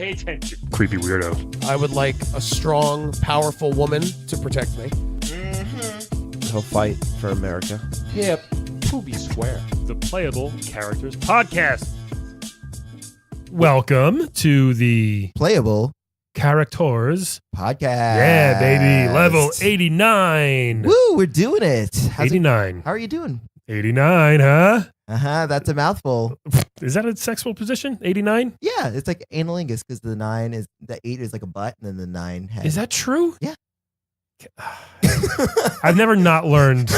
Pay attention. Creepy weirdo. I would like a strong, powerful woman to protect me. He'll fight for America. Hip, poopy square. The Playable Characters Podcast. Welcome to the Playable Characters Podcast. Yeah, baby. Level 89. Woo, we're doing it. 89. How are you doing? 89, huh? That's a mouthful. Is that a sexual position? 89? Yeah, it's like analingus because the 8 is like a butt and then the 9 head. Is that true? Yeah. I've never not learned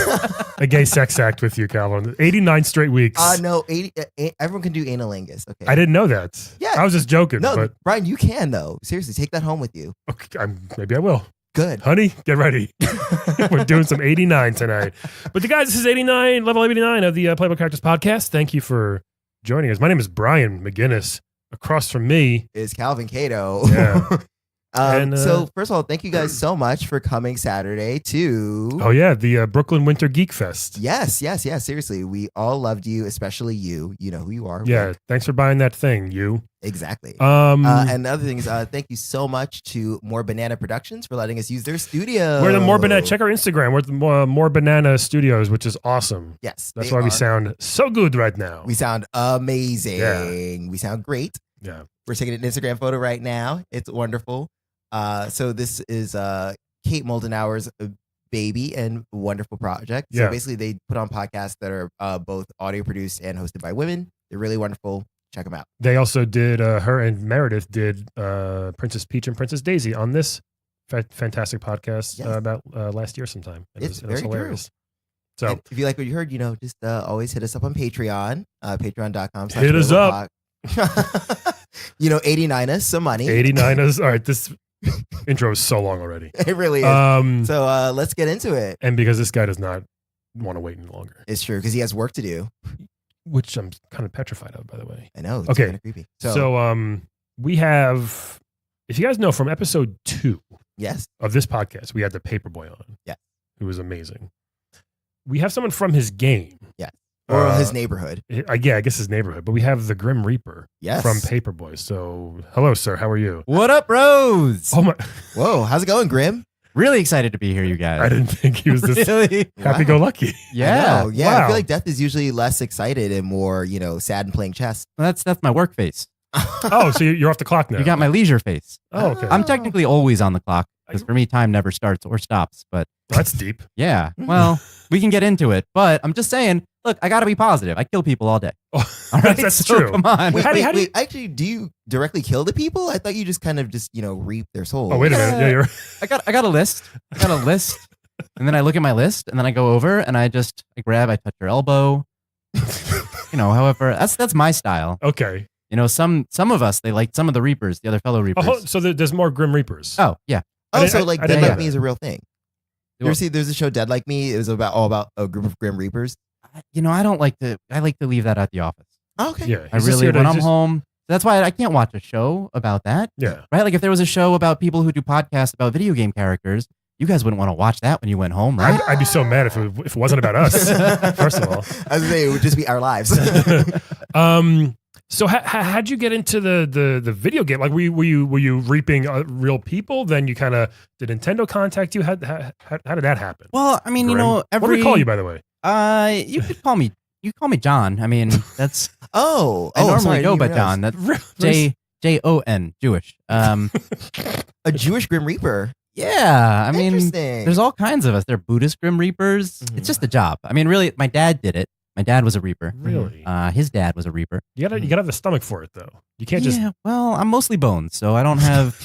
a gay sex act with you, Calvin. 89 straight weeks. No, 80, everyone can do analingus. Okay. I didn't know that. Yeah. I was just joking. No, but Brian, you can though. Seriously, take that home with you. okay, maybe I will. Good. Honey, get ready. We're doing some 89 tonight. But the guys, this is 89, level 89 of the Playable Characters Podcast. Thank you for joining us. My name is Brian McGinnis. Across from me is Calvin Cato. Yeah. So first of all, thank you guys so much for coming Saturday to. Oh yeah, the Brooklyn Winter Geek Fest. Yes. Seriously, we all loved you, especially you. You know who you are. Yeah, thanks for buying that thing, you. Exactly. And the other thing is, thank you so much to More Banana Productions for letting us use their studio. We're the More Banana. Check our Instagram. We're the More Banana Studios, which is awesome. Yes, that's why we sound so good right now. We sound amazing. Yeah. We sound great. Yeah. We're taking an Instagram photo right now. It's wonderful. So this is Kate Moldenauer's baby and wonderful project. So basically they put on podcasts that are both audio produced and hosted by women. They're really wonderful. Check them out. They also did, her and Meredith did Princess Peach and Princess Daisy on this fantastic podcast about last year sometime. It was hilarious. True. So and if you like what you heard, just always hit us up on Patreon, patreon.com. Hit us up. 89 us some money. 89 us. All right, this intro is so long already. It really is. So let's get into it. And because this guy does not want to wait any longer. It's true, because he has work to do. Which I'm kind of petrified of, by the way. I know. It's okay. kind of creepy. So we have, if you guys know from episode 2 of this podcast, we had the Paperboy on. Yeah. Who was amazing. We have someone from his game. Yeah. Or his neighborhood. Yeah, I guess his neighborhood. But we have the Grim Reaper from Paperboy. So, hello, sir. How are you? What up, Rose? Oh my! Whoa, how's it going, Grim? Really excited to be here, you guys. I didn't think he was this really? happy-go-lucky. Yeah. Yeah. Wow. I feel like Death is usually less excited and more, sad and playing chess. Well, that's my work face. Oh, so you're off the clock now. You got my leisure face. Oh, okay. I'm technically always on the clock because for me, time never starts or stops. But that's deep. Yeah. Well, we can get into it, but I'm just saying. Look, I got to be positive. I kill people all day. Oh, all right, that's so true. Come on. Wait, actually, do you directly kill the people? I thought you just kind of reap their souls. Oh, wait a minute. Yeah, you're. I got a list. And then I look at my list, and then I go over, and I touch your elbow. However, that's my style. Okay. Some of us, they like some of the Reapers, the other fellow Reapers. Oh, so there's more Grim Reapers. Oh, yeah. Oh, so Dead Like Me is a real thing. You Well- ever see there's a show Dead Like Me? It was all about a group of Grim Reapers. I don't like to. I like to leave that at the office. Oh, okay. Yeah. I really when I'm home. That's why I can't watch a show about that. Yeah. Right. Like if there was a show about people who do podcasts about video game characters, you guys wouldn't want to watch that when you went home, right? I'd be so mad if it wasn't about us. First of all, I was saying it would just be our lives. So how'd you get into the video game? Like, were you reaping real people? Then you kind of did Nintendo contact you? How did that happen? Well, I mean, Grim? What do we call you, by the way? You could call me. You call me John. I mean, that's. I normally sorry, go by John. That's Jon, Jewish. A Jewish Grim Reaper. Yeah, I mean, Interesting. there's all kinds of us. They're Buddhist Grim Reapers. Mhm. It's just a job. I mean, really, my dad did it. My dad was a Reaper. Really? His dad was a Reaper. You gotta have the stomach for it, though. You can't just. Yeah, well, I'm mostly bones, so I don't have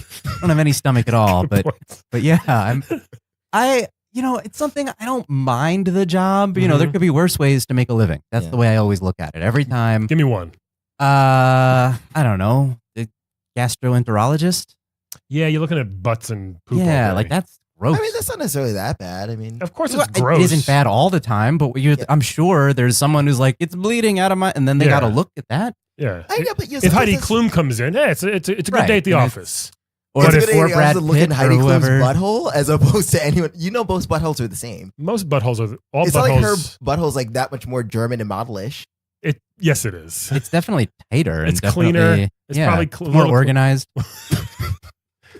any stomach at all. Good point. But yeah, it's something I don't mind the job. There could be worse ways to make a living. That's the way I always look at it. Every time. Give me one. I don't know. The gastroenterologist. Yeah, you're looking at butts and poop. Yeah, all day. like that's gross. I mean, that's not necessarily that bad. I mean, Of course, it's gross. It isn't bad all the time, but I'm sure there's someone who's like, it's bleeding out of my, and then they Yeah. got to look at that. Yeah. I know, but If Heidi Klum comes in, yeah, it's a good Right, day at the and office. Or it's if good or Brad to look in Pitt Heidi or Klum's whoever. butthole as opposed to anyone. Most buttholes are the same. Most buttholes are all It's buttholes. not like her butthole's like that much more German and modelish. Yes, it is. It's definitely tighter. It's and cleaner. definitely- It's yeah, probably it's a more little- organized.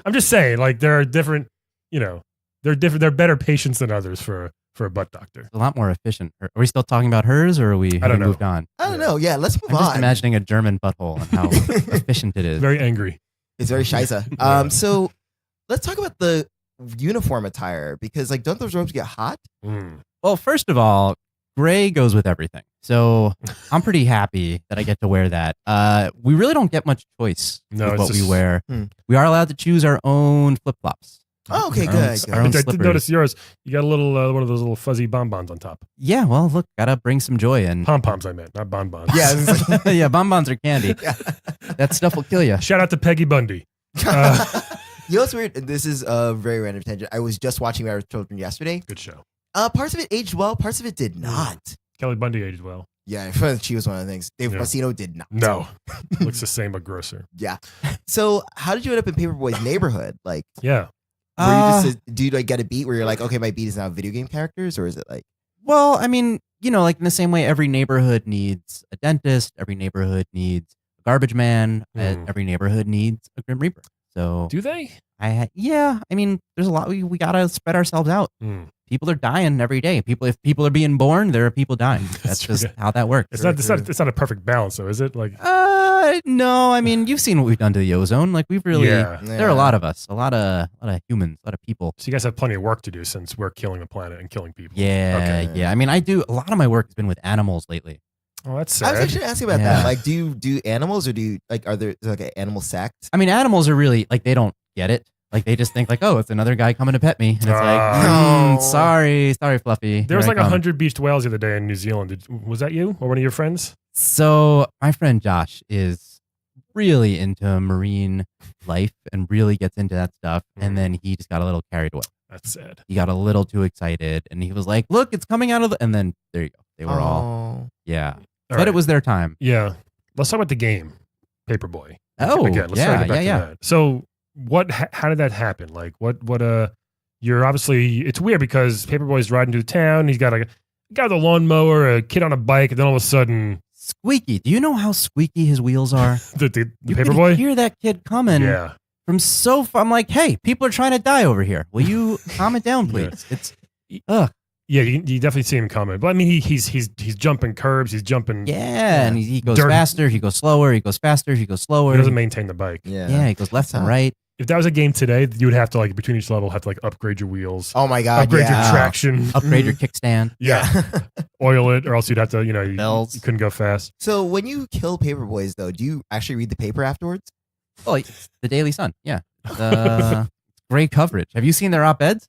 I'm just saying, like there are different, they're different. They're better patients than others for a butt doctor. It's a lot more efficient. Are we still talking about hers, or have we don't know. moved on? I don't know. Yeah, let's move I'm just on. imagining a German butthole and how efficient it is. Very angry. It's very scheisse. So let's talk about the uniform attire because like don't those robes get hot? Mm. Well, first of all, gray goes with everything. So I'm pretty happy that I get to wear that. We really don't get much choice No, with it's what we just- wear. Hmm. We are allowed to choose our own flip-flops. Oh, okay, Our good, own- good. our I own did slippers. notice yours. You got a little one of those little fuzzy bonbons on top. Yeah, well, look, gotta bring some joy in. Pom poms, I meant, not bonbons. Yeah, it's like- Yeah, bonbons are candy. yeah. That stuff will kill you. Shout out to Peggy Bundy. You know what's weird? This is a very random tangent. I was just watching Marriage with Children yesterday. Good show. Parts of it aged well, parts of it did not. Kelly Bundy aged well. Yeah, she was one of the things. Dave Yeah. Faustino did not. No, looks the same but grosser. Yeah. So how did you end up in Paperboy's neighborhood? Like, Yeah. were you just do you like get a beat where you're like, okay, my beat is now video game characters, or is it like? Well, I mean, like in the same way every neighborhood needs a dentist, every neighborhood needs a garbage man, every neighborhood needs a Grim Reaper. So Do they? I mean, there's a lot we gotta spread ourselves out. Mm. People are dying every day. If people are being born, there are people dying. That's true. just how that works. It's not a perfect balance, though, is it? Like, No, I mean, you've seen what we've done to the ozone. Like we've really, Yeah. there are a lot of us, a lot of humans, a lot of people. so you guys have plenty of work to do since we're killing the planet and killing people. Yeah, Okay. yeah. I mean, a lot of my work has been with animals lately. Oh, that's I was sad. actually asking about Yeah. that. Like, do you do animals or do you like? Are there is there like an animal sect? I mean, animals are really like they don't get it. Like they just think like, oh, it's another guy coming to pet me, and it's No. like, sorry, Fluffy. There was Here like I come. 100 beached whales the other day in New Zealand. Was that you or one of your friends? So my friend Josh is really into marine life and really gets into that stuff, and then he just got a little carried away. That's sad. He got a little too excited, and he was like, "Look, it's coming out of the," and then there you go. They were all yeah. All But right. it was their time. Yeah. Let's talk about the game, Paperboy. Oh, Again, let's try to yeah, get back yeah, to that. So how did that happen? Like you're obviously, it's weird because Paperboy's riding through town. He's got a guy with a lawnmower, a kid on a bike, and then all of a sudden Squeaky. Do you know how squeaky his wheels are? the You could Paperboy? hear that kid coming Yeah. from so far. I'm like, hey, people are trying to die over here. Will you calm it down, Yeah. please? It's ugh. Yeah, you definitely see him coming. But I mean, he's jumping curbs. He's jumping. Yeah, and he goes Dirt. faster. He goes slower. He goes faster. He goes slower. He doesn't maintain the bike. Yeah, he goes left and right. If that was a game today, you would have to like between each level have to like upgrade your wheels, Oh my god! upgrade yeah. your traction, Upgrade your kickstand. yeah, oil it, or else you'd have to you Bells. couldn't go fast. So when you kill Paperboys, though, do you actually read the paper afterwards? Oh, it's the Daily Sun. Yeah, great coverage. Have you seen their op-eds?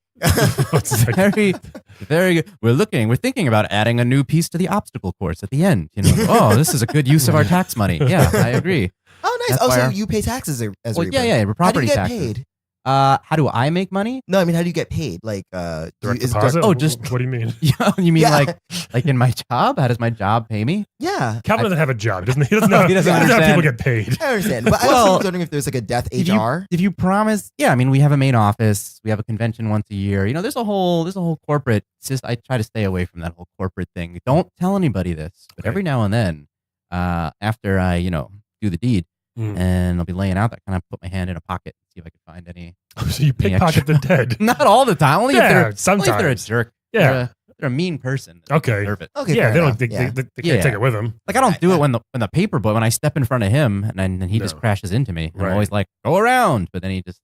What's that? Very, very good. We're thinking about adding a new piece to the obstacle course at the end. Oh, this is a good use of our tax money. Yeah, I agree. Oh, nice. That's Oh, why so our- you pay taxes as a Well, Reaper. yeah, How do property you get taxes. paid? How do I make money? No, I mean, how do you get paid? Like, Direct is it deposit? oh, just- What do you mean? Yeah, you mean Yeah. like in my job? How does my job pay me? Yeah, Calvin doesn't have a job. He doesn't know, He doesn't how people understand. get paid. I understand. But I Well, was wondering if there's like a death If HR. you promise, yeah, I mean, we have a main office. We have a convention once a year. There's a whole corporate. It's just I try to stay away from that whole corporate thing. Don't tell anybody this. But Okay. every now and then, after I do the deed, Mm. and I'll be laying out, I kind of put my hand in a pocket and see if I can find any. So you pickpocket the dead. Not all the time. Only if Yeah, they're only if they're a sometimes. jerk. Yeah. They're a mean person. Okay. Deserve it. Okay, Yeah, fair they enough. don't. Yeah. They Yeah. can't take it with them. Like I don't do it when the Paperboy, when I step in front of him and then he just No. crashes into me. Right. I'm always like, go around, but then he just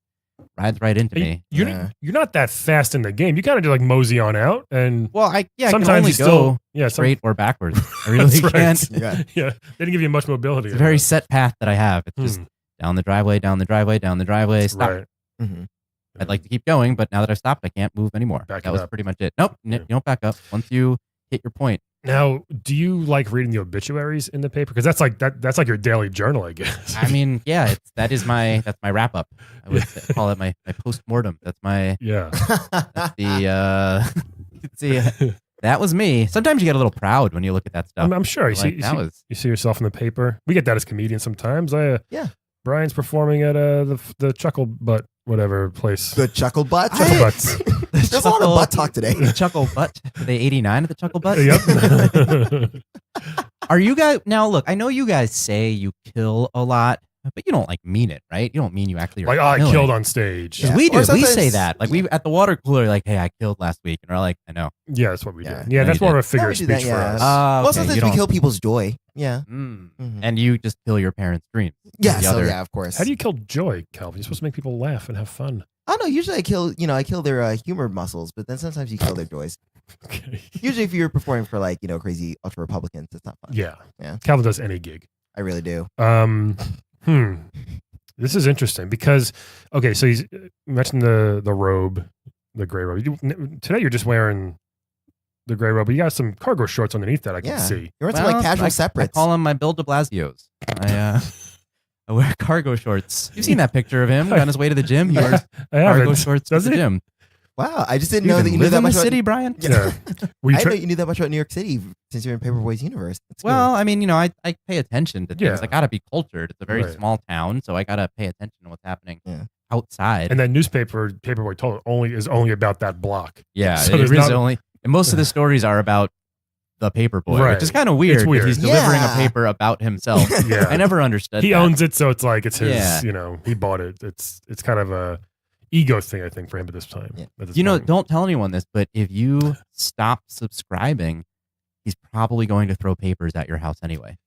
rides right into me. You're Yeah. you're not that fast in the game. You kind of do like mosey on out, and Well, I can sometimes only you still go yeah straight or backwards. I really That's right. can't. Yeah. Yeah, they didn't give you much mobility. It's a very set path that I have. It's just Hmm. down the driveway, down the driveway, down the driveway. Stop. Right. Mhm. I'd like to keep going, but now that I've stopped, I can't move anymore. Back that it was up. pretty much it. Nope, Yeah. you don't back up. Once you hit your point. Now, do you like reading the obituaries in the paper? Because that's like that's like your daily journal, I guess. I mean, yeah, that's my wrap up. I would call it my post mortem. That's my yeah. see. That was me. Sometimes you get a little proud when you look at that stuff. I'm sure you Like, see you see yourself in the paper. We get that as comedians sometimes. Yeah. Brian's performing at the Chuckle Butt whatever place. The chuckle butt. Chuckle Butts. There's a lot of butt talk today. The chuckle butt. Are they 89 at the chuckle butt? Yep. Are you guys now? Look, I know you guys say you kill a lot, but you don't like mean it, right? You don't mean you actually are Like, I killing. killed on stage. 'Cause Yeah. we do. Or We sometimes- say that. Like we at the water cooler, like, hey, I killed last week, and we're like, I know. Yeah, that's what we Yeah. do. Yeah, No, that's you more did. of a figure Yeah, of we do that, speech for yeah. us. Well, Okay, sometimes you we don't. kill people's joy. Yeah. Mm. Mhm. And you just kill your parents' dreams. Yeah. The So other- yeah, of course. How do you kill joy, Calvin? You're supposed to make people laugh and have fun. I don't know. Usually, I kill their humor muscles, but then sometimes you kill their joys. Okay. Usually, if you're performing for like crazy ultra Republicans, it's not fun. Yeah. Yeah. Calvin does any gig. I really do. This is interesting because, okay, so you mentioned the robe, the gray robe. Today you're just wearing the gray robe, but you got some cargo shorts underneath that I can Yeah. see. You're into like casual I separates. call them my Bill de Blasios. I wear cargo shorts. You've seen that picture of him on his way to the gym. He wears I cargo haven't. shorts to Does the he? gym. Wow, I just didn't You know that even you knew live that in the much city, about. Brian. Yeah. Were you I tra- know you knew that much about New York City since you're in Paperboy's universe. That's good. Well, I mean, I pay attention to things. Yeah. I got to be cultured. It's a very Right. small town, so I got to pay attention to what's happening Yeah. outside. and that newspaper, Paperboy told is only about that block. yeah, so it there's is not- only. And most of the stories are about the Paperboy, Right. which is kind of weird. It's 'cause weird. He's delivering Yeah. a paper about himself. Yeah. I never understood. He that. owns it, so it's like it's his. Yeah. He bought it. It's kind of a ego thing, I think, for him at this time. Yeah. At this You know, point. don't tell anyone this, but if you stop subscribing, he's probably going to throw papers at your house anyway.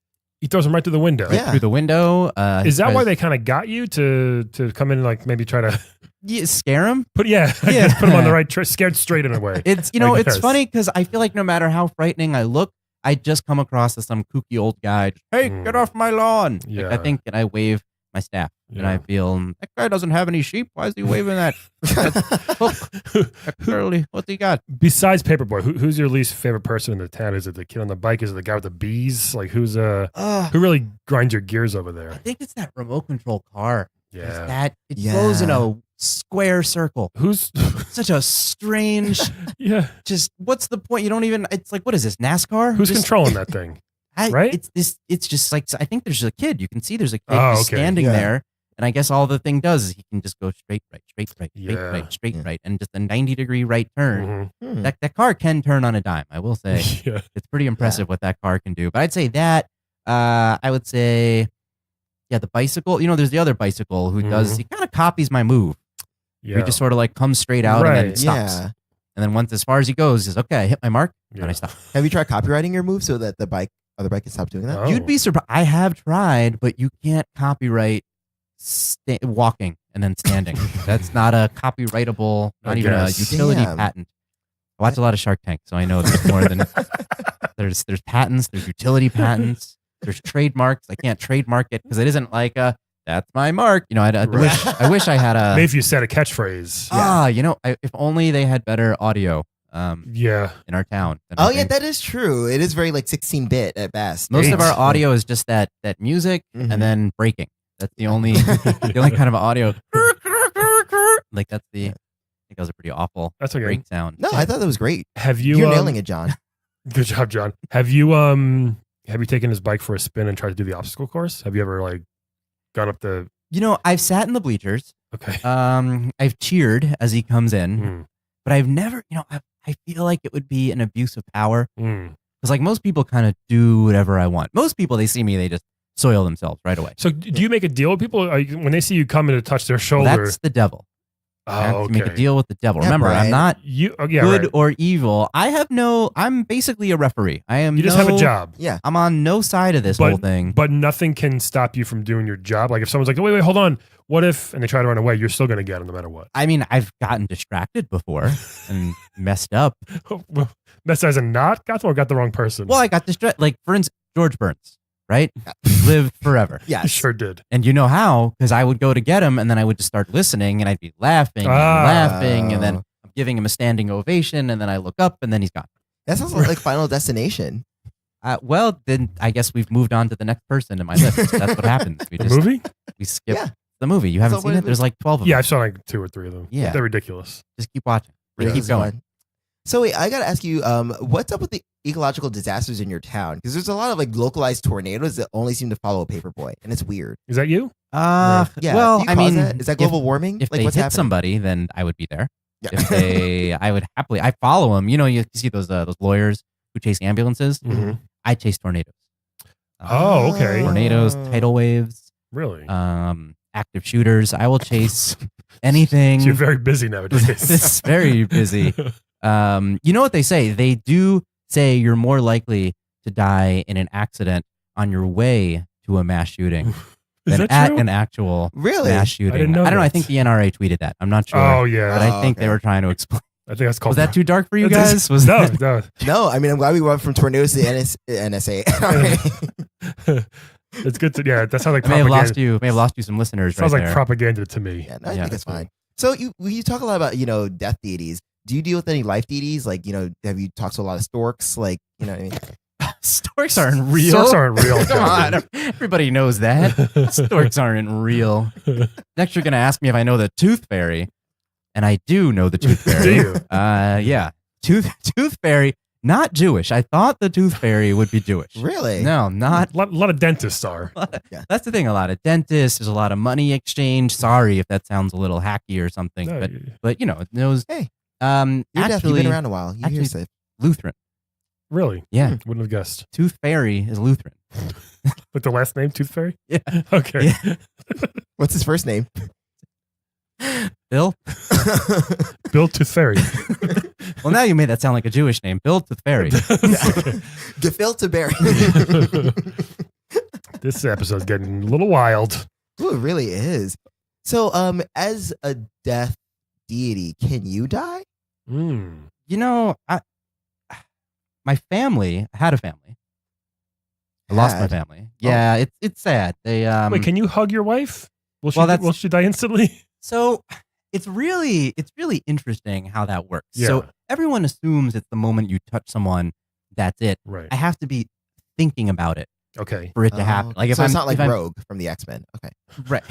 He throws them right through the window. Yeah. Through the window. Is that why because- they kind of got you to come in and like maybe try to Yeah, scare him? put I guess put him on the right scared straight in a way? It's I it's guess. funny because I feel like no matter how frightening I look, I just come across as some kooky old guy. Just, hey, get off my lawn! Like, Yeah. I think, and I wave my staff, and Yeah. I feel that guy doesn't have any sheep. Why is he waving that? That curly, what's he got? Besides Paperboy, who's your least favorite person in the town? Is it the kid on the bike? Is it the guy with the bees? Like who really grinds your gears over I there? think it's that remote control car. 'Cause Yeah. that it goes in Yeah. a square circle. Who's Such a strange. yeah? Just what's the point? You don't even. It's like what is this NASCAR? Who's Just- controlling that thing? right? It's this. It's just like I think there's a kid. You can see there's a kid Oh, just okay. standing Yeah. there, and I guess all the thing does is he can just go straight right, straight right, straight Yeah. right, straight Yeah. right, and just a 90-degree right turn. Mhm. Hmm. That car can turn on a dime. I will say Yeah. it's pretty impressive what that car can do. But I'd say that. I would say, yeah, the bicycle. You know, there's the other bicycle who does. He kind of copies my move. Yeah. He just sort of like comes straight out and then Right. stops. Yeah. And then once as far as he goes, is okay. I hit my mark Yeah. and I stop. Have you tried copywriting your move so that the other bike can stop doing that? Oh. You'd be surprised. I have tried, but you can't copyright walking and then standing. That's not a copyrightable, I not even a guess. utility Damn. patent. I watch a lot of Shark Tank, so I know there's more than there's patents, there's utility patents, there's trademarks. I can't trademark it because it isn't like that's my mark. You know, Right. I wish I had a Maybe if you said a catchphrase. you know, if only they had better audio Yeah. in our town. then I Oh yeah, think- that is true. It is very like 16-bit at best. most of our Eight. audio is just that music Mhm. and then breaking. That's the only the only kind of audio. Like that's the. I think that was a pretty awful That's okay. break sound. No, I thought that was great. Have you? You're nailing it, John. Good job, John. Have you taken his bike for a spin and tried to do the obstacle course? Have you ever like gone up the? You know, I've sat in the bleachers. Okay. I've cheered as he comes in, Mm, but I've never. You know, I feel like it would be an abuse of power mm. because like most people kind of do whatever I want. Most people they see me they just soil themselves right away. So do you make a deal with people when they see you come in to touch their Well, shoulder? that's the devil. I have oh, to make a okay. deal with the devil. Yeah, Remember, I'm Brian. not You yeah, good right. or evil. I'm basically a referee. I am. You just have a job. Yeah. I'm on no side of this whole thing. But nothing can stop you from doing your job. Like if someone's like, wait, hold on. What if, and they try to run away, you're still going to get them no matter what. I mean, I've gotten distracted before and messed up. That's as a not got them or got the wrong person. Well, I got distracted. Like, for instance, George Burns, right? Lived forever. Yes. You sure did. And you know how? Because I would go to get him and then I would just start listening and I'd be laughing and Ah. laughing. And then I'm giving him a standing ovation. And then I look up and then he's gone. That sounds like Final Destination. Well, then I guess we've moved on to the next person in my list. That's what happens. We The just movie? we skip Yeah. the movie. You haven't all seen what it? it There's is. like 12 of them. Yeah, I saw like 2 or 3 of them. Yeah. They're ridiculous. Just keep watching. Yeah. Keep going. Fun. So wait, I gotta ask you, what's up with the ecological disasters in your town? Because there's a lot of like localized tornadoes that only seem to follow a Paperboy, and it's weird. Is that you? Yeah. Well, do you I cause mean, that? Is that global warming? If like they what's hit happening? somebody, then I would be there. Yeah. If they, I would I follow them. You know, you see those lawyers who chase ambulances. Mhm. I chase tornadoes. Oh, okay. Tornadoes, tidal waves, Really? active shooters. I will chase anything. So you're very busy nowadays. It's very busy. You know what they say? They do say you're more likely to die in an accident on your way to a mass shooting than that at true? an actual Really? mass shooting. didn't know I don't know. I that. think the NRA tweeted that. I'm not sure. Oh, yeah. But I Oh, think okay. they were trying to explain. I think that's called. Was that too dark for you That's- guys? Was no, that? no. No, I mean, I'm glad we went from tornadoes to NSA. It's good to, yeah, that sounds like I may have propaganda. lost you some listeners Sounds right like there. propaganda to me. Yeah, no, I Yeah. think it's fine. So you talk a lot about, death deities. Do you deal with any life deities? Like, have you talked to a lot of storks? Like, you know what I mean? Storks aren't real. Storks aren't real. Come on. Everybody knows that. Storks aren't real. Next, you're going to ask me if I know the tooth fairy. And I do know the tooth fairy. Do you? Yeah. Tooth fairy, not Jewish. I thought the tooth fairy would be Jewish. Really? No, not. A lot of dentists are. That's the thing. A lot of dentists. There's a lot of money exchange. Sorry if that sounds a little hacky or something. No, But it knows. Hey, You're deaf. You've Actually, been around a while. You hear actually- stuff. Lutheran. really? Yeah. Wouldn't have guessed. Tooth fairy is Lutheran. With the last name, Tooth Fairy? Yeah. Okay. Yeah. What's his first name? Bill? Bill Tooth Fairy. Well, now you made that sound like a Jewish name. Bill Tooth Fairy. Gefilte Berry. This episode's getting a little wild. Ooh, it really is. So, as a death deity, can you die? Mm. My family I had a family. I lost my Had? family. Yeah, it's sad. They Wait, can you hug your wife? Will she, well, that's- will she die instantly? so it's really interesting how that works. Yeah. So everyone assumes it's the moment you touch someone, that's it. Right. I have to be thinking about it Okay. for it to happen. Like if so it's I'm not like if I'm- Rogue from the X-Men. Okay. right.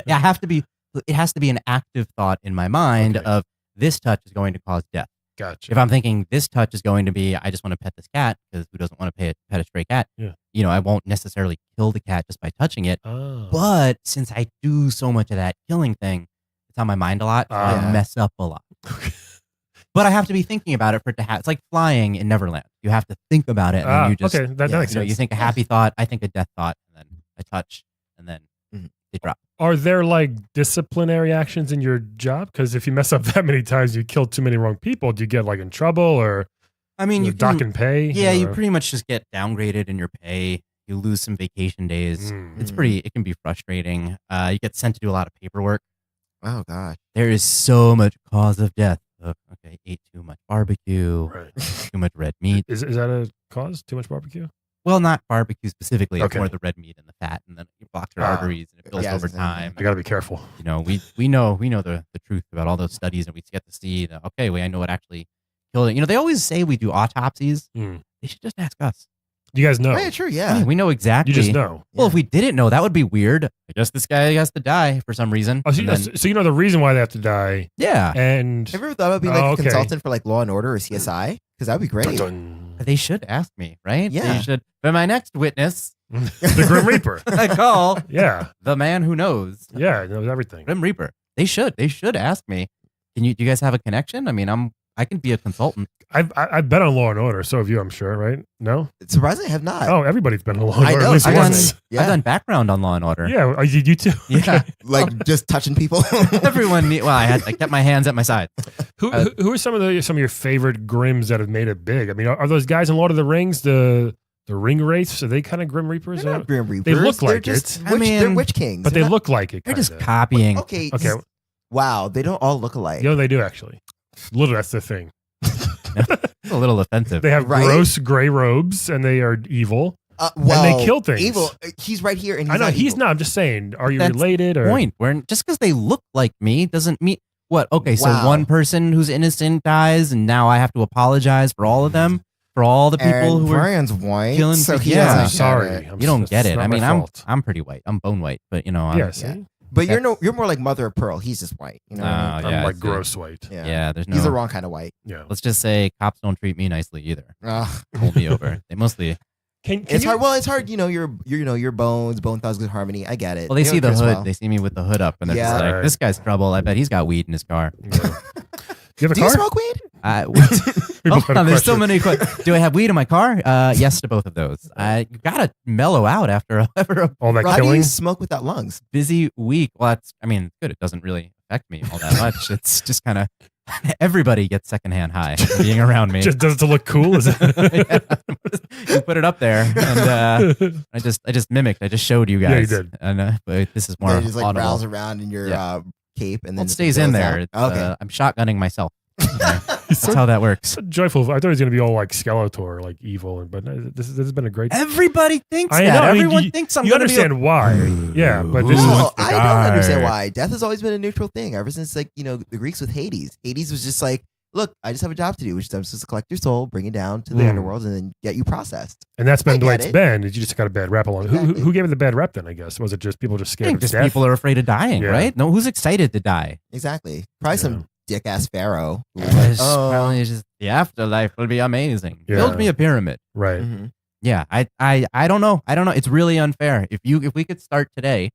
I have to be. It has to be an active thought in my mind Okay. of this touch is going to cause death. Gotcha. If I'm thinking this touch is going to be, I just want to pet this cat because who doesn't want to pet a stray cat? Yeah. I won't necessarily kill the cat just by touching it. Oh. But since I do so much of that killing thing, it's on my mind a lot. So I Ah. mess up a lot. But I have to be thinking about it for it to happen. It's like flying in Neverland. You have to think about it, and then you just okay. That yeah, makes sense. you think a happy thought, I think a death thought, and then I touch, and then Mhm. they drop. Are there like disciplinary actions in your job? Because if you mess up that many times, you kill too many wrong people. Do you get like in trouble or I mean, you dock can, and pay? yeah, you Or- pretty much just get downgraded in your pay. You lose some vacation days. Mm. It's it can be frustrating. You get sent to do a lot of paperwork. Oh gosh. There is so much cause of death. Okay, ate too much barbecue, Right. too much red meat. Is that a cause? Too much barbecue? Well, not barbecue specifically. It's Okay. more the red meat and the fat, and then it blocks your Ah. arteries and it builds Yeah, over it's- time. I got to be careful. We know the truth about all those studies, and we get to see that. Okay, I know what actually killed it. They always say we do autopsies. Mm. They should just ask us. You guys know. Oh, yeah, true. I Yeah. mean, we know exactly. You just know. Well, if we didn't know, that would be weird. I guess this guy has to die for some reason. Oh, so, And then- so you know the reason why they have to die. yeah, And Have you ever thought about being like Oh, a okay. consultant for like Law and Order or CSI? Because that would be great. Dun-dun. they should ask me, right? Yeah. They should. But my next witness, The Grim Reaper. I call Yeah. the man who knows, Yeah. It knows everything. Grim Reaper. They should ask me. Do you guys have a connection? I mean, I can be a consultant. I've been on Law and Order. So have you, I'm sure, right? No? Surprisingly, I have not. Oh, everybody's been on Law and I Order know. at least I've once. done- Yeah. I've done background on Law and Order. Yeah. Oh, you too? Yeah. Like just touching people. Everyone. I kept my hands at my side. Who are some of your favorite Grims that have made it big? I mean, are those guys in Lord of the Rings, the ring wraiths? Are they kind of Grim Reapers? They're not Grim They Reapers. look They're like just it. Witch, I mean, they're witch kings. But They're they not- look like it. They're just kinda. copying. Okay. Okay. Wow. They don't all look alike. You know, they do actually. Literally, that's the thing. It's a little offensive. They have Right? gross gray robes and they are evil. Well, they kill things. Evil. He's right here, and he's I know not he's evil. not. I'm just saying. Are you That's related or? Point. Where just because they look like me doesn't mean what? Okay, so Wow. one person who's innocent dies, and now I have to apologize for all of them, for all the people And who were. Brian's white, killing so he people. doesn't Yeah. get Sorry. it. I'm You don't s- get it's it. not I my mean, fault. I'm pretty white. I'm bone white, but I'm, Yeah. See? Yeah. But you're That's- you're more like Mother of Pearl. He's just white. You know. what I mean? Oh, I'm yeah, like it's- gross white. Yeah. There's no. He's the wrong kind of white. Yeah. Let's just say cops don't treat me nicely either. Ugh. Pull me over. They mostly. Can It's you, hard. Well, it's hard. Your bones, Bone Thugs with Harmony. I get it. Well, they see don't the care as hood. They see me with the hood up, and they're just Yeah. like, Right. "This guy's trouble. I bet he's got weed in his car." Yeah. You have a Do you car? smoke weed? Hold on, there's so many questions. Do I have weed in my car? Yes to both of those. You gotta mellow out after all that How do you killing. smoke without lungs? busy week. Well, it's good. It doesn't really affect me all that much. It's just kind of everybody gets secondhand high being around me. Just does it to look cool? Is it? You put it up there, and I just mimicked. I just showed you guys. Yeah, you did. And but this is more They just like audible. browse around in your cape, and then It stays in there. It's, Okay. I'm shotgunning myself. That's how that works. So joyful. I thought he was going to be all like Skeletor, like evil, but this has been a great. Everybody thinks I that. know, I mean, Everyone you- thinks I'm You gonna understand why? Yeah, but this No, is I don't understand why. Death has always been a neutral thing ever since, like, the Greeks with Hades. Hades was just like, look, I just have a job to do, which is I'm supposed to collect your soul, bring it down to the underworld, and then get you processed. and that's been I the way get it's it. been. You just got a bad rap along. Exactly. Who gave it the bad rep then? I guess was it just people just I scared think of just death? people are afraid of dying, Yeah. right? No, who's excited to die? Exactly. Probably some dick ass pharaoh. who was It's like, oh. probably just the afterlife will be amazing. Yeah. Build me a pyramid. Right. Mhm. Yeah, I don't know. I don't know. It's really unfair. If we could start today,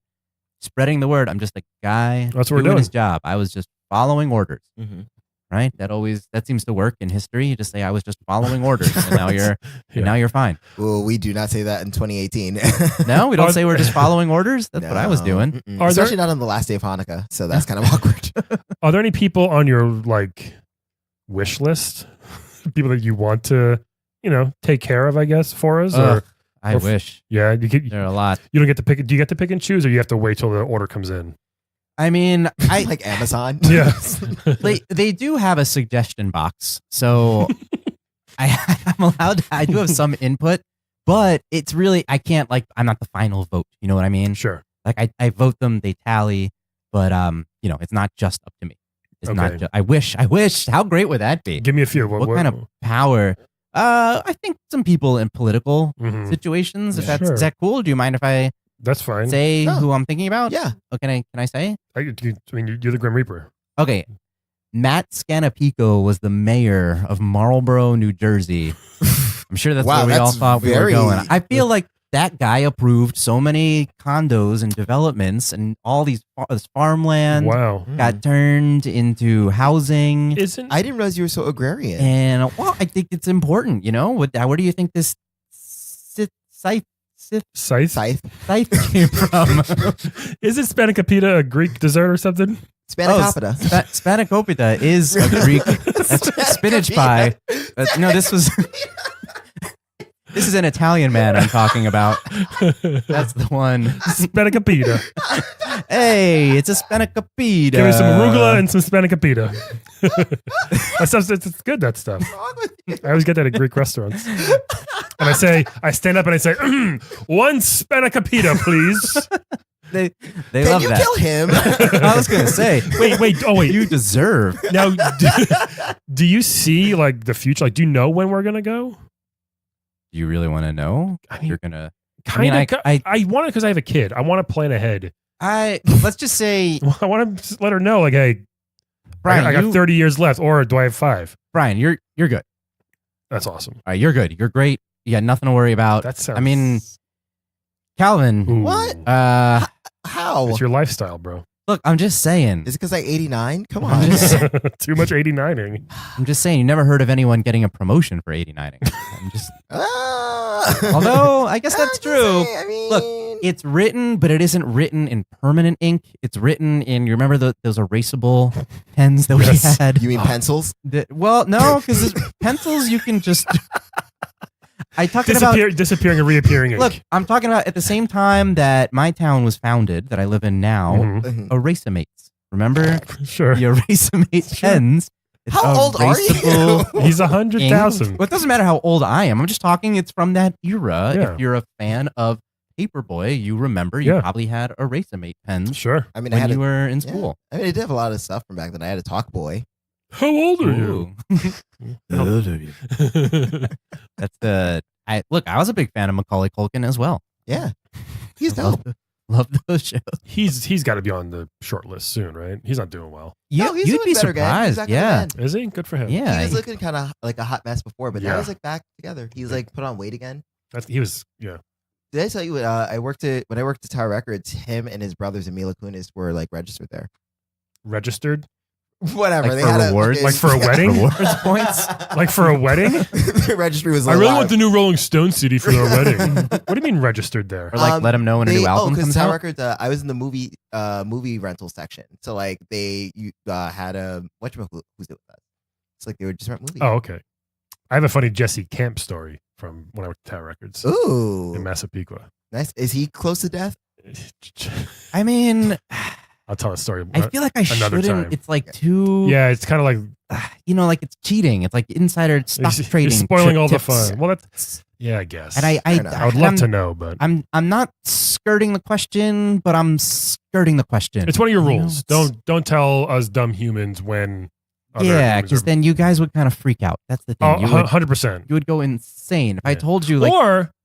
spreading the word. I'm just a guy That's what we're doing his doing. job. I was just following orders. Mhm. Right? That seems to work in history. You just say I was just following orders, and now Yeah. you're fine. Well, we do not say that in 2018. No, we don't Are- say we're just following orders. That's what I was No. doing. Mm-mm. Are Especially there- not on the last day of Hanukkah, so that's kind of awkward. Are there any people on your like wish list? People that you want to, take care of, I guess, for us, Ugh, or I or- wish yeah, there are a lot. you don't get to pick. Do you get to pick and choose, or you have to wait till the order comes in? I mean, I Like Amazon. Yeah. they do have a suggestion box, so I'm allowed. I do have some input, but it's really I can't I'm not the final vote. You know what I mean? Sure. Like I vote them, they tally, but it's not just up to me. It's not. Okay. I wish. How great would that be? Give me a few. What kind of power? I think some people in political Mhm. situations. If Sure. is that cool? Do you mind if I That's fine. say No. who I'm thinking about? Yeah. Oh, can I say? I mean, you're the Grim Reaper. Okay. Matt Scanapico was the mayor of Marlboro, New Jersey. I'm sure that's Wow, where we all that's thought we were very- going. I feel like that guy approved so many condos and developments, and all this farmland Wow. got turned into housing. Isn't I didn't realize you were so agrarian. And well, I think it's important. Where do you think this scythe Scythe? came from? Isn't Spanakopita a Greek dessert or something? Spanakopita. Spanakopita is a Greek. That's spinach pie. This was. This is an Italian man I'm talking about. That's the one. Spanakopita. Hey, it's a spanakopita. Give me some arugula and some Spanakopita. That stuff, it's good, that stuff. I always get that at Greek restaurants. And I stand up and I say, one Spanakopita, please. They Can love you that. kill him? I was gonna say, Wait. you deserve. Now, do you see like the future? Like, do you know when we're going to go? Do you really want to know? I mean, You're gonna. Kind of. I I want it because I have a kid. I want to plan ahead. let's just say, I want to let her know, like, hey, Brian, I got 30 years left, or do I have 5? Brian, you're good. That's awesome. All right, you're good. You're great. You got nothing to worry about. That sounds. I mean, Calvin. Ooh. What? How? It's your lifestyle, bro. Look, I'm just saying. Is it because I 89? Come I'm on. just- Too much 89ing. I'm just saying. You never heard of anyone getting a promotion for 89ing. I'm just. Ah. Although I guess I'm that's just true. saying, I mean, Look, it's written, but it isn't written in permanent ink. It's written in. You remember those erasable pens that Yes. we had? you mean pencils? Well, no, because pencils you can just. I talking about. Disappearing and reappearing ink. Look, I'm talking about at the same time that my town was founded, that I live in now. Mhm. Erasamates. Remember Sure. the Erasamate pens? It's How old are you? erasable He's ink. 100,000. Well, it doesn't matter how old I am. I'm just talking. It's from that era. Yeah. If you're a fan of Paperboy, you remember you Yeah. probably had Erasamate pens Sure. I mean, I when had you a, were in yeah. school. I mean, I did have a lot of stuff from back then. I had a talk boy. How old are you? Ooh. That's the. I was a big fan of Macaulay Culkin as well. Yeah. He's dope. Love those shows. He's got to be on the short list soon, right? He's not doing well. No, he's You'd doing be better again. He's surprised. back Yeah. on the Is he? Good for him. Yeah. He was looking kind of like a hot mess before, but Yeah. now he's like back together. He's like put on weight again. He was, yeah. Did I tell you when I worked at Tower Records, him and his brothers and Mila Kunis were like registered there. Registered. Whatever. Like they for had rewards? Like for a wedding? Rewards points? Like for a wedding? The registry was I like, really want the new Rolling Stone CD for our wedding. What do you mean registered there? Or like let them know when a new album because comes Tower out? Records, I was in the movie rental section. So like you had a who's it with us? It's like they would just rent movies. Oh, okay. I have a funny Jesse Camp story from when I worked at Tower Records Ooh, in Massapequa. nice. Is he close to death? I mean, I'll tell a story. I feel like I Another shouldn't. time. It's like too, Yeah, it's kind of like like it's cheating. It's like insider stock you're trading. spoiling all the tips. fun. Well, that's I guess. And I Fair enough. I would love to know, but I'm not skirting the question, but I'm skirting the question. it's one of your You know, rules. it's- Don't tell us dumb humans when. other Yeah, humans because are- then you guys would kind of freak out. That's the thing. Oh, You would 100%. you would go insane if I Yeah. told you like.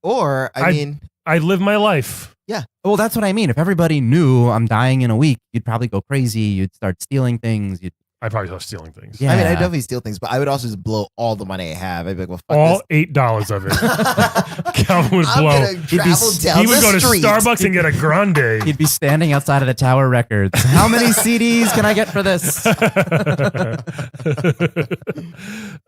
Or I mean, I live my life. Well, that's what I mean. If everybody knew I'm dying in a week, you'd probably go crazy. You'd start stealing things. I probably start stealing things. Yeah. I mean, I definitely steal things, but I would also just blow all the money I have. I'd be like, well, fuck All this. $8 of it. Calvin would I'm blow. gonna travel down He would the go to street. Starbucks and get a grande. He'd be standing outside of the Tower Records. How many CDs can I get for this?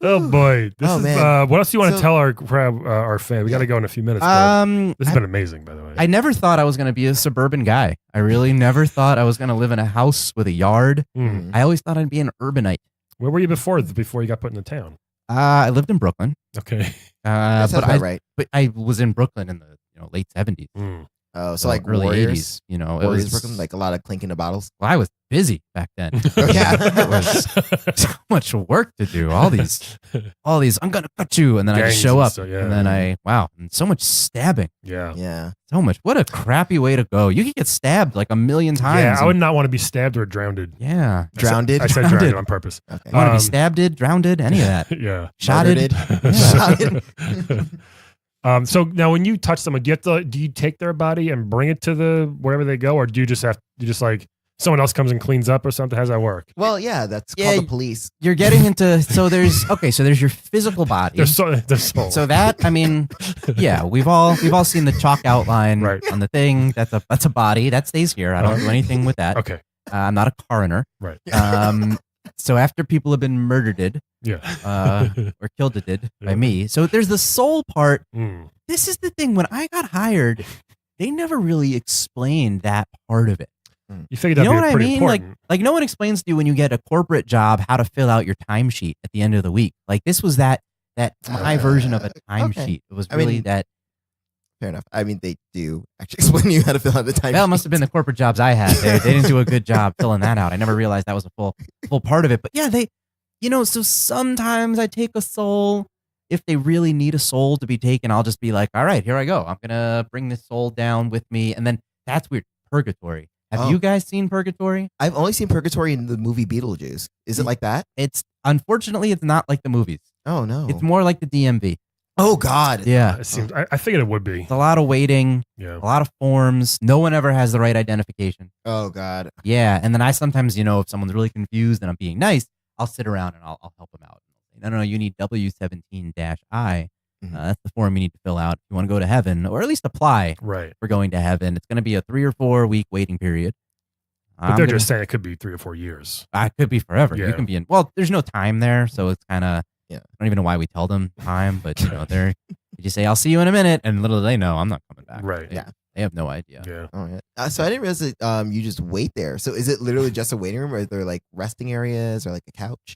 Oh boy! This Oh, is, man. what else do you want to So- tell our fan? We got to go in a few minutes. but this has been amazing, by the way. I never thought I was going to be a suburban guy. I really never thought I was going to live in a house with a yard. Hmm. I always thought I'd be an urbanite. Where were you before you got put in the town? I lived in Brooklyn, Okay. That sounds about right. but I was in Brooklyn in the late 70s. Mm. Oh, so like early Warriors, 80s. It Warriors was Brooklyn, like a lot of clinking of bottles. Well, I was busy back then. Yeah. It was so much work to do. All these. I'm gonna cut you, and then I just Gangs show and up, stuff, yeah. and then and so much stabbing. Yeah. Yeah. So much. What a crappy way to go. You could get stabbed like a million times. Yeah, I and- would not want to be stabbed or drowned. Yeah. Drowned? I said Drowned. drowned on purpose. Okay. You want to Um, be stabbed, drowned, any of that. Yeah. Shotted. Shotted. So now, when you touch someone, do you take their body and bring it to the wherever they go, or do you just like someone else comes and cleans up or something? How does that work? Well, yeah, that's Yeah, called the police. You're getting into so there's your physical body. Their soul. So that yeah, we've all seen the chalk outline Right. on the thing. That's a body that stays here. I don't do anything with that. Okay. I'm not a coroner. Right. So after people have been murdered Yeah. or killed by Yeah. me, so there's the soul part. Mm. This is the thing. When I got hired, they never really explained that part of it. You figured You that'd know be what I pretty mean? important. Like no one explains to you when you get a corporate job how to fill out your timesheet at the end of the week. Like this was that my version of a timesheet. okay. It was I really mean, that. Fair enough. I mean, they do actually explain to you how to fill out the time. Well, it must have been the corporate jobs I had. They didn't do a good job filling that out. I never realized that was a full part of it. But yeah, so sometimes I take a soul. If they really need a soul to be taken, I'll just be like, all right, here I go. I'm going to bring this soul down with me. And then that's weird. Purgatory. Have Oh. you guys seen Purgatory? I've only seen Purgatory in the movie Beetlejuice. Is it like that? Unfortunately, it's not like the movies. Oh, no. It's more like the DMV. Oh, God. Yeah. It seems. I figured it would be. It's a lot of waiting, Yeah. a lot of forms. No one ever has the right identification. Oh, God. Yeah. And then I sometimes, if someone's really confused and I'm being nice, I'll sit around and I'll help them out. No, you need W17-I. Mhm. That's the form you need to fill out if you want to go to heaven, or at least apply Right. for going to heaven. It's going to be a 3 or 4 week waiting period. But they're just saying it could be 3 or 4 years. I could be forever. Yeah. You can be in. Well, there's no time there, so it's kind of. Yeah. I don't even know why we tell them time, but they're. You just say, "I'll see you in a minute," and little do they know I'm not coming back. Right. Yeah. They have no idea. Yeah. Oh, yeah. So I didn't realize that you just wait there. So is it literally just a waiting room, or are there like resting areas or like a couch?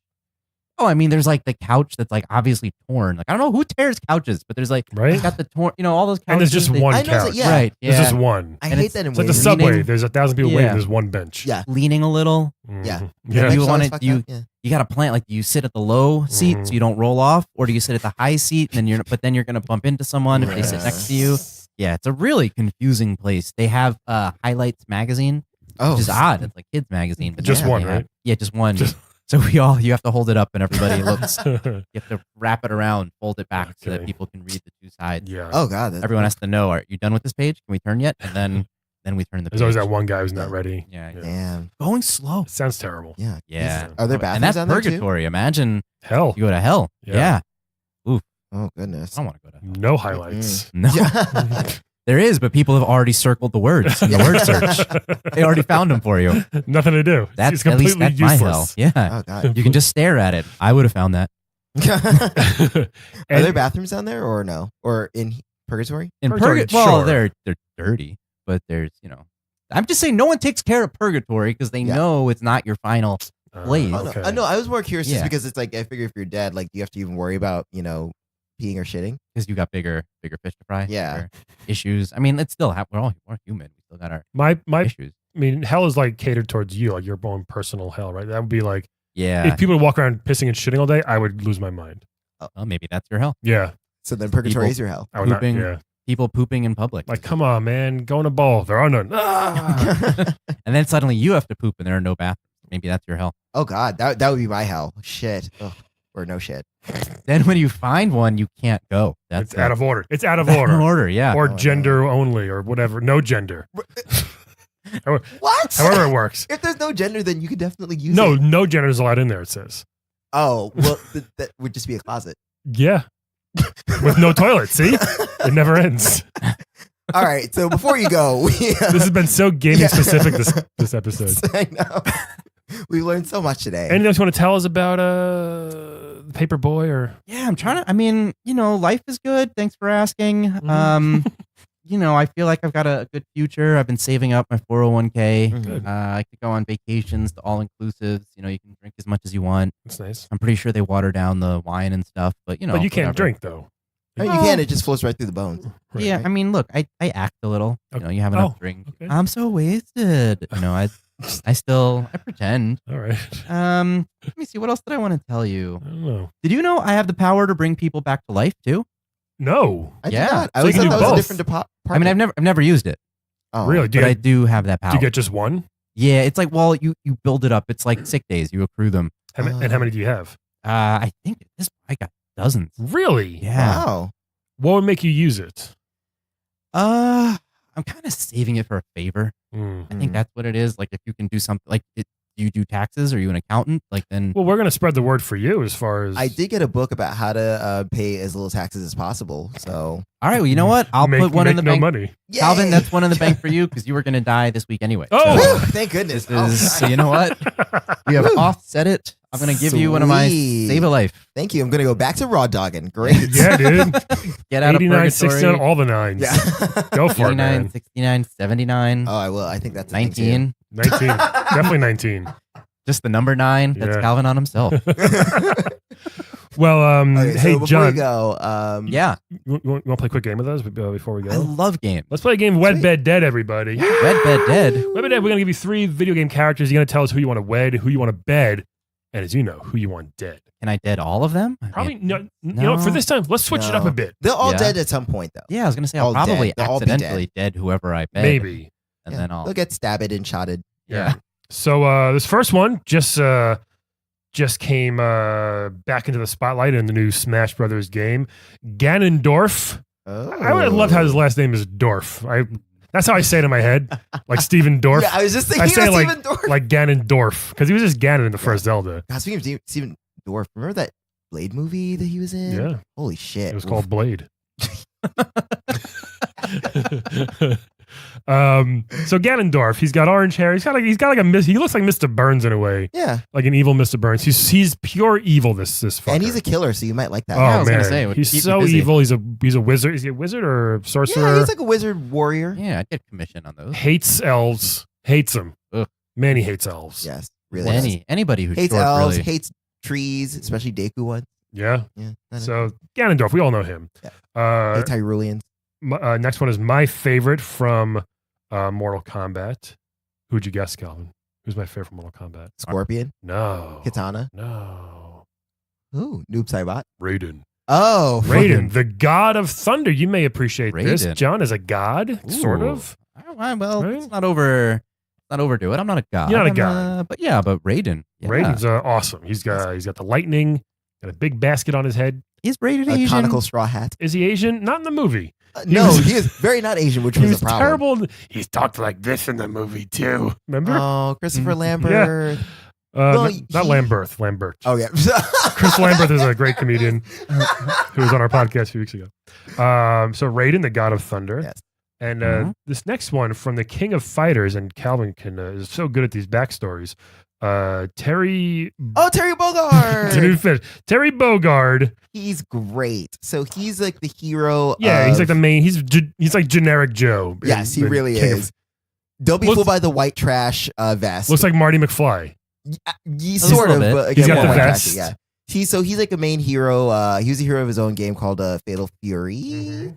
Oh, I mean, there's like the couch that's like obviously torn. Like I don't know who tears couches, but there's like Right. it's got the torn. All those couches. And there's just they- one I know, couch. yeah. Right. There's Yeah. just one. I And hate it's- that in It's like the waiting subway. Leaning- There's 1,000 people Yeah. waiting. There's one bench. Yeah. leaning a little. Mhm. Yeah. Yeah. You That want sounds it- fucked you- up, yeah. You got to plan like do you sit at the low seat Mhm. so you don't roll off, or do you sit at the high seat and then you're gonna bump into someone if they sit next to you. Yeah, it's a really confusing place. They have Highlights magazine, Oh, which is odd. It's like kids magazine, but Just yeah, one, they have- right? Yeah, just one. Just- So you have to hold it up and everybody looks. You have to wrap it around, fold it back so that Okay. people can read the two sides. Yeah. Oh, God. Everyone has to know, are you done with this page? Can we turn yet? And then we turn the There's page. always that one guy who's not ready. Yeah. Yeah. Damn. Going slow. It sounds terrible. Yeah. Yeah. Are there And bathrooms that's down there too? purgatory. Imagine Hell. you go to hell. Yeah. Yeah. Oh, goodness. I don't want to go to hell. No highlights. No. Yeah. There is, but people have already circled the words in the word search. They already found them for you. Nothing to do. That's it's at least completely that's my hell. useless. Yeah. Oh god. You can just stare at it. I would have found that. Are there bathrooms down there or no? Or in purgatory? In Purgatory, purgatory, well, sure. they're dirty, but there's, I'm just saying no one takes care of purgatory because they Yeah. know it's not your final place. Oh, no. Okay. No, I was more curious Yeah. just because it's like I figure if you're dead, like you have to even worry about, peeing or shitting. Because you got bigger fish to fry. Yeah. bigger issues. I mean, it's still we're human. We still got our My issues. I mean, hell is like catered towards you, like your own personal hell, right? That would be like Yeah. if people walk around pissing and shitting all day, I would lose my mind. Well, maybe that's your hell. Yeah, So then purgatory People- is your hell. I would not. Pooping. Yeah, People pooping in public. like come on, man, go in a bowl. There are none. Ah! And then suddenly you have to poop and there are no bathrooms. Maybe that's your hell. Oh god, that would be my hell. Shit. Ugh. Or no shit. Then when you find one, you can't go. It's out of order. It's out of out order. of order. Yeah. Or Oh, gender only, or whatever. No gender. What? However it works. If there's no gender, then you could definitely use No, it. no gender is allowed in there. It says. Oh, well, that would just be a closet. Yeah, with no toilet. See, it never ends. All right. So before you go, we, This has been so gaming specific. This episode. I know. We learned so much today. Anything else you want to tell us about Paperboy or? Yeah, I'm trying to. I mean, life is good. Thanks for asking. I feel like I've got a good future. I've been saving up my 401k. Mhm. I could go on vacations to all inclusives. You can drink as much as you want. That's nice. I'm pretty sure they water down the wine and stuff, but But you can't whatever. drink though. I mean, you can. It just flows right through the bones. Right. Yeah, I mean, look, I act a little. Okay. You have enough Oh, drink. okay. I'm so wasted. I pretend. All right. Let me see. What else did I want to tell you? I don't know. Did you know I have the power to bring people back to life too? No. I Yeah. did not. I So always you thought can that do was a both. different department. I mean, I've never used it, Oh. Really? Do but I you, do have that power. do you get just one? Yeah, it's like, well, you build it up. It's like sick days. You accrue them. And how many do you have? I think I got dozens. Really? Yeah. Wow. What would make you use it? I'm kind of saving it for a favor. Mm. I think that's what it is. Like if you can do something like do you do taxes? Are you an accountant? Like then Well, we're gonna spread the word for you as far as I did get a book about how to pay as little taxes as possible. So all right, well, you know what? I'll put one in the no bank. money. Calvin, Yay! that's one in the bank for you because you were going to die this week anyway. Oh! Woo, thank goodness. This is, Oh, so you know what? We have Woo. offset it. I'm going to give you one of my Sweet. save a life. Thank you. I'm gonna go back to raw dogging. Great. Yeah, dude. Get out 89, of 69, purgatory. all the nines. Yeah. Go for it, 89, man. 69, 79, Oh, I will. I think that's a thing, too. 19. 19. Definitely 19. Just the number 9. That's Yeah. Calvin on himself. Well, Okay, so hey, before John, we go, Yeah, you want to play a quick game with us before we I go? love games. Let's play a game, Wed, Sweet. Bed, Dead, everybody. Red Bed Dead. Wed, Bed, Dead, we're going to give you 3 video game characters. You're going to tell us who you want to wed, who you want to bed, and as you know, who you want dead. Can I dead all of them? I Probably, mean, no, you know, No. for this time, let's switch it up No. a bit. they're all Yeah. dead at some point, though. Yeah, I was going to say I'll All dead. probably They'll all be accidentally dead whoever I bed. Maybe. And Yeah. then I'll. They'll get stabbed and shotted. Yeah. So this first one just came back into the spotlight in the new Smash Brothers game. Ganondorf. Oh. I love how his last name is Dorf. That's how I say it in my head, like Steven Dorf. Yeah, I was just I thinking say of like Steven Dorff. like Ganondorf because he was just Ganon in the first Zelda. God, speaking of Steven Dorff, remember that Blade movie that he was in? Yeah, Holy shit. it was Oof. called Blade. So Ganondorf, he's got orange hair. He looks like Mr. Burns in a way, Yeah. like an evil Mr. Burns. He's pure evil. This fucker. And he's a killer, so you might like that. Oh Yeah, I was man, gonna say, it would he's keep so you busy. evil. He's a wizard. Is he a wizard or a sorcerer? Yeah, he's like a wizard warrior. Yeah, I'd get commission on those. Hates elves. Hates them. Ugh. Man, he hates elves. Yes. Really. does. Anybody who's Hates short, elves, really. hates trees, especially Deku ones. Yeah. Yeah. So Ganondorf, we all know him. Yeah. Uh, Hates Hyruleans. next one is my favorite from Mortal Kombat. Who'd you guess, Calvin? Who's my favorite from Mortal Kombat? Scorpion. No. Katana. No. Ooh, Noob Saibot. Raiden. Oh, Raiden, the god of thunder. You may appreciate this. Raiden. John is a god, sort Ooh. of. Well, Right? it's not overdo it. I'm not a god. You're not a I'm, god. but yeah, but Raiden. Yeah. Raiden's awesome. He's got the lightning, got a big basket on his head. Is Raiden a Asian? conical straw hat. Is he Asian? Not in the movie. No, was- he is very not Asian, which He was was a problem. terrible. He's talked like this in the movie too. Remember? Oh, Christopher Mm-hmm. Lambert. Not he- Lambert. Lambert. Oh yeah. Chris Lambert is a great comedian who was on our podcast a few weeks ago. So Raiden, the god of thunder. Yes. And this next one from the King of Fighters, and Calvin is so good at these backstories. Terry. Oh, Terry Bogard. Terry Bogard. He's great. So he's like the hero. Yeah, he's like the main. He's like generic Joe. Yes, he really is. Don't be fooled by the white trash vest. Looks like Marty McFly. Sort of. But again, he's got the white vest. Trashy, yeah. He's like a main hero. He was a hero of his own game called Fatal Fury. Mm-hmm.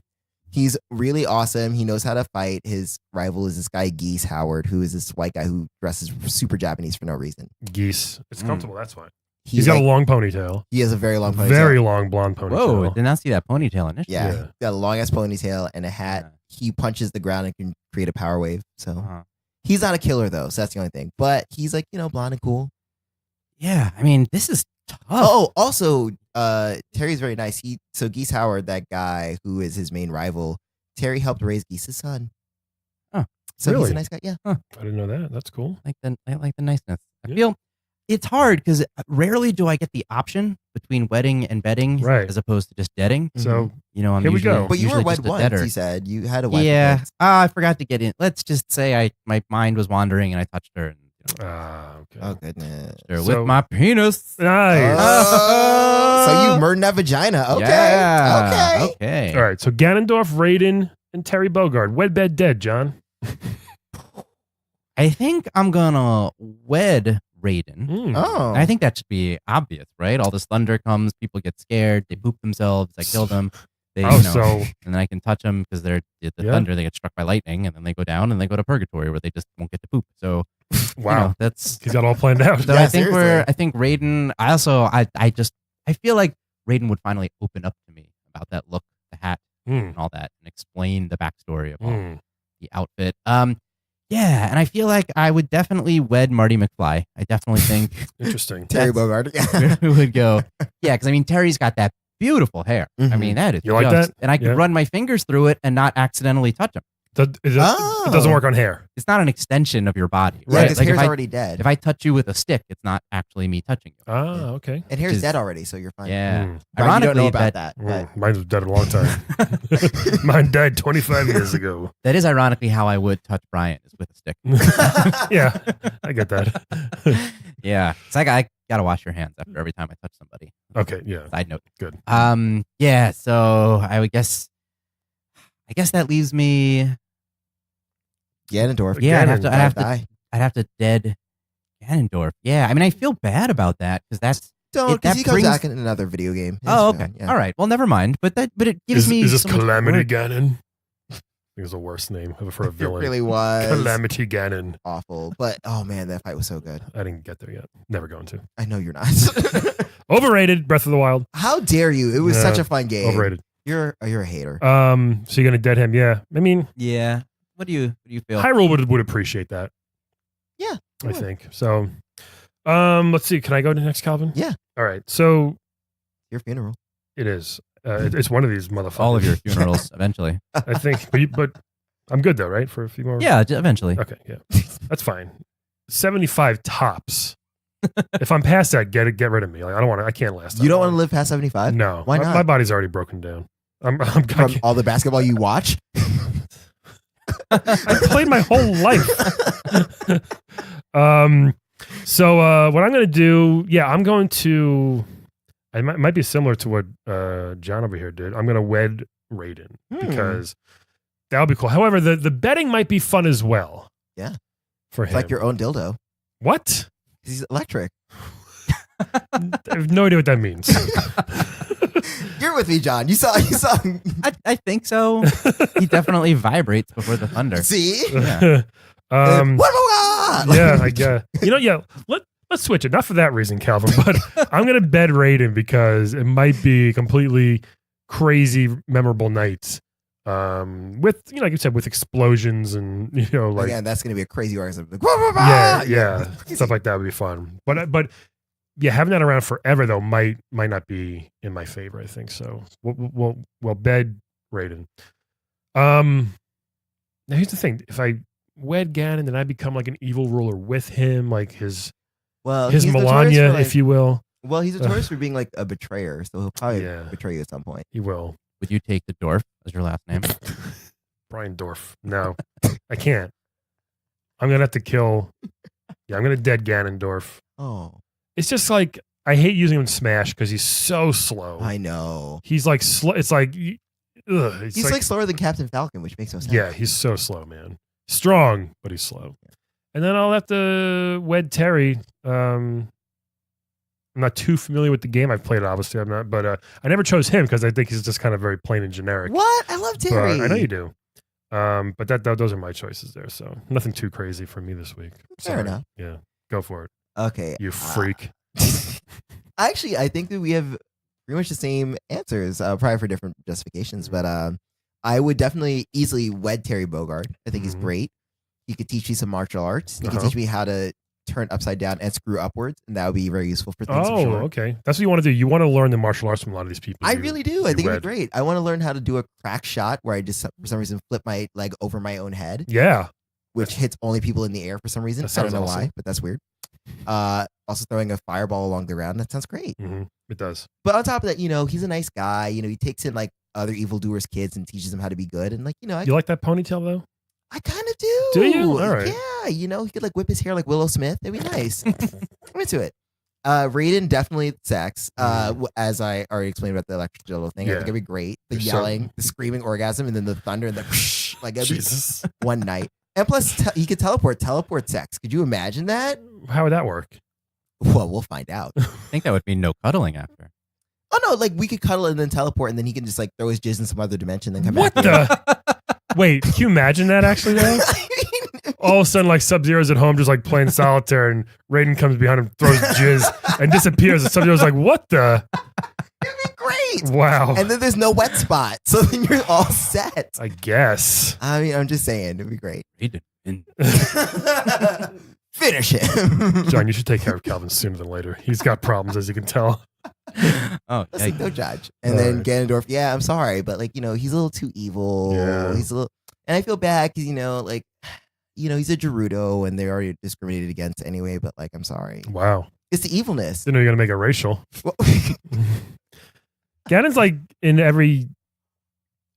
He's really awesome. He knows how to fight. His rival is this guy Geese Howard, who is this white guy who dresses super Japanese for no reason. Geese. It's comfortable. That's why. He's got a long ponytail. He has a very long ponytail. Very long blonde ponytail. Whoa, did not see that ponytail initially. Yeah. Got a long ass ponytail and a hat. Yeah. He punches the ground and can create a power wave. So he's not a killer though. So that's the only thing. But he's like, blonde and cool. Yeah. I mean, this is tough. Oh, also, Terry's very nice. So Geese Howard, that guy who is his main rival, Terry helped raise Geese's son. Oh, so really? He's a nice guy. Yeah. I didn't know that. That's cool. I like the niceness. I feel it's hard because rarely do I get the option between wedding and bedding, as opposed to just deading. So I'm here we go. But you were wed just once. You said you had a wed. Yeah. I forgot to get in. Let's just say my mind was wandering and I touched her. And, okay. Oh goodness. With my penis. Nice. So you murdered that vagina. Okay. Yeah. Okay. All right. So Ganondorf, Raiden, and Terry Bogard. Wed, bed, dead, John. I think I'm gonna wed Raiden. Oh. I think that should be obvious, right? All this thunder comes, people get scared, they poop themselves, I kill them. They, and then I can touch them because they're the thunder. They get struck by lightning, and then they go down and they go to purgatory where they just won't get to poop. So, wow, that's he's got all planned out. So I think Raiden. I feel like Raiden would finally open up to me about that look, the hat, and all that, and explain the backstory of all the outfit. Yeah, and I feel like I would definitely wed Marty McFly. I definitely think interesting. Terry Bogard. Who would go? Yeah, because I mean Terry's got that beautiful hair. I mean that is you like that, and I could run my fingers through it and not accidentally touch him. It doesn't work on hair. It's not an extension of your body, right? Right? Because hair's already dead. If I touch you with a stick, it's not actually me touching you. Oh, okay. And hair's dead already, so you're fine. Yeah. Ironically, you don't know about that. Mine was dead a long time. Mine died 25 years ago. That is ironically how I would touch Brian, is with a stick. Yeah, I get that. Yeah, it's like I gotta wash your hands after every time I touch somebody. Okay, yeah. Side note. Good. Yeah. So I guess that leaves me. Ganondorf. Yeah, I'd have to dead Ganondorf. Yeah, I mean, I feel bad about that because that's. Because he comes back in another video game. Oh, okay. Yeah. All right. Well, never mind. But it gives me. Is this Calamity Ganon? I think it's the worst name ever for a villain. It really was. Calamity Ganon. Awful. But, oh man, that fight was so good. I didn't get there yet. Never going to. I know you're not. Overrated, Breath of the Wild. How dare you? It was such a fun game. Overrated. You're a hater. So you're going to dead him? Yeah. I mean. Yeah. What do you feel? Hyrule would appreciate that. Yeah. I think. So, let's see. Can I go to next, Calvin? Yeah. All right. So. Your funeral. It is. It's one of these motherfuckers. All of your funerals, eventually. I think. But I'm good, though, right? For a few more? Yeah, eventually. Okay, yeah. That's fine. 75 tops. If I'm past that, get rid of me. Like, I can't last that You don't long. want to live past 75? No. Why not? My body's already broken down. From all the basketball you watch? I played my whole life. So what I'm going to do, I'm going to, it might be similar to what John over here did. I'm going to wed Raiden because that would be cool. However, the betting might be fun as well. Yeah. For it's him. like your own dildo. What? He's electric. I have no idea what that means. You're with me, John. You saw. I think so. He definitely vibrates before the thunder. See? Yeah. Yeah, I guess. Let's switch it. Not for that reason, Calvin, but I'm gonna bed Raiden because it might be a completely crazy, memorable night. With like you said, with explosions and like again, that's gonna be a crazy orgasm. Yeah, stuff like that would be fun. But yeah, having that around forever though might not be in my favor. I think so. We'll bed Raiden. Now here's the thing: if I wed Ganon, then I become like an evil ruler with him, like his Melania, if you will. Well, he's notorious for being like a betrayer, so he'll probably betray you at some point. He will. Would you take the dwarf as your last name? Brian Dorf. No, I can't. I'm gonna have to kill. Yeah, I'm gonna dead Ganondorf. Oh, It's just like I hate using him in Smash because he's so slow. I know. He's like slow. It's like He's like slower than Captain Falcon, which makes no sense. yeah, he's so slow, man. Strong, but he's slow. And then I'll have to wed Terry. I'm not too familiar with the game. I've played it, obviously. I'm not, but I never chose him because I think he's just kind of very plain and generic. What? I love Terry. But I know you do. But those are my choices there. So nothing too crazy for me this week. Fair enough. Yeah, go for it. Okay. You freak. Actually, I think that we have pretty much the same answers, probably for different justifications. But I would definitely easily wed Terry Bogard. I think he's great. He could teach me some martial arts. He could teach me how to turn upside down and screw upwards, and that would be very useful for things. Oh, okay. That's what you want to do. You want to learn the martial arts from a lot of these people. I really do. I think it'd be great. I want to learn how to do a crack shot where I just, for some reason, flip my leg over my own head. Yeah. Which hits only people in the air for some reason. I don't know why, but that's weird. Also throwing a fireball along the ground. That sounds great. Mm-hmm. It does. But on top of that, he's a nice guy. He takes in like other evildoers' kids and teaches them how to be good. And like, you like that ponytail though? I kind of do. Do you? All right. Yeah, he could like whip his hair like Willow Smith. It'd be nice. I'm into it. Raiden, definitely sex. As I already explained about the electric dildo thing, I think it'd be great. The yelling, the screaming orgasm, and then the thunder and the like Jesus. One night. And plus, he could teleport sex. Could you imagine that? How would that work? Well, we'll find out. I think that would mean no cuddling after. Oh no, like we could cuddle and then teleport, and then he can just like throw his jizz in some other dimension, then come what back. The? Wait, can you imagine that actually though? All of a sudden, like Sub-Zero's at home just like playing solitaire, and Raiden comes behind him, throws jizz, and disappears. And Sub-Zero's like, "What the?" It'd be great. Wow. And then there's no wet spot, so then you're all set. I guess. I mean, I'm just saying, it'd be great. Raiden. Finish him. John, you should take care of Calvin sooner than later. He's got problems, as you can tell. Oh, Listen, no judge. And then Ganondorf, yeah, I'm sorry, but like, he's a little too evil. Yeah. He's a little, and I feel bad because, like, he's a Gerudo and they're already discriminated against anyway, but like, I'm sorry. Wow. It's the evilness. Didn't know you're going to make it racial. Well, Ganon's like in every,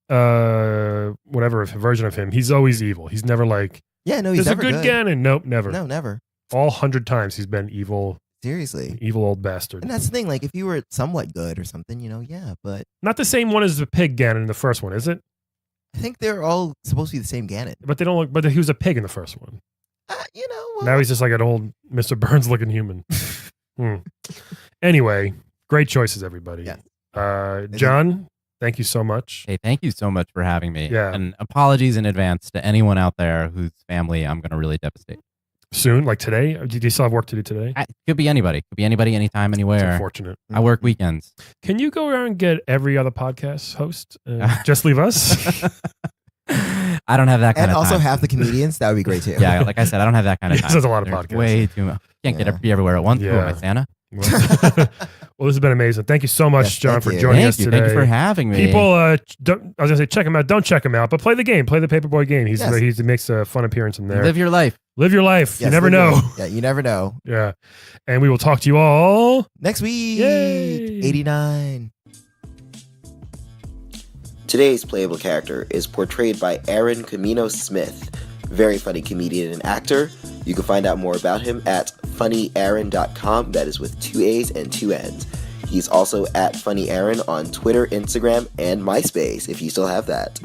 whatever version of him, he's always evil. He's never like, yeah, no, he's there's never a good Ganon. Nope, never. No, never. All 100 times he's been evil. Seriously. Evil old bastard. And that's the thing. Like, if you were somewhat good or something, yeah, but Not the same one as the pig Ganon in the first one, is it? I think they're all supposed to be the same Ganon. But they don't look. But he was a pig in the first one. Well, Now he's just like an old Mr. Burns looking human. Anyway, great choices, everybody. Yeah. John, thank you so much. Hey, thank you so much for having me. Yeah. And apologies in advance to anyone out there whose family I'm going to really devastate. Soon, like today? Do you still have work to do today? Could be anybody. Could be anybody, anytime, It's anywhere. unfortunate. I work weekends. Can you go around and get every other podcast host? Just leave us? I don't have that kind and of also time. half the comedians, that would be great too. Yeah, like I said, I don't have that kind of time. There's a lot of There's podcasts. Way too much. Can't Yeah. be everywhere at once. Yeah. Who am I, Santa? Well, this has been amazing. Thank you so much, Yes, John, thank for you. joining Thank us you. today. Thank you for having me. People, I was gonna say check him out. Don't check him out, but play the game. Play the Paperboy game. He makes a fun appearance in there. Live your life. Live your life. Yes, you never live your know. life. Yeah, you never know. Yeah, and we will talk to you all Next week, Yay. 89. Today's playable character is portrayed by Aaron Kominos-Smith, very funny comedian and actor. You can find out more about him at funnyaaron.com. That is with 2 A's and 2 N's. He's also at Funny Aaron on Twitter, Instagram, and MySpace, if you still have that.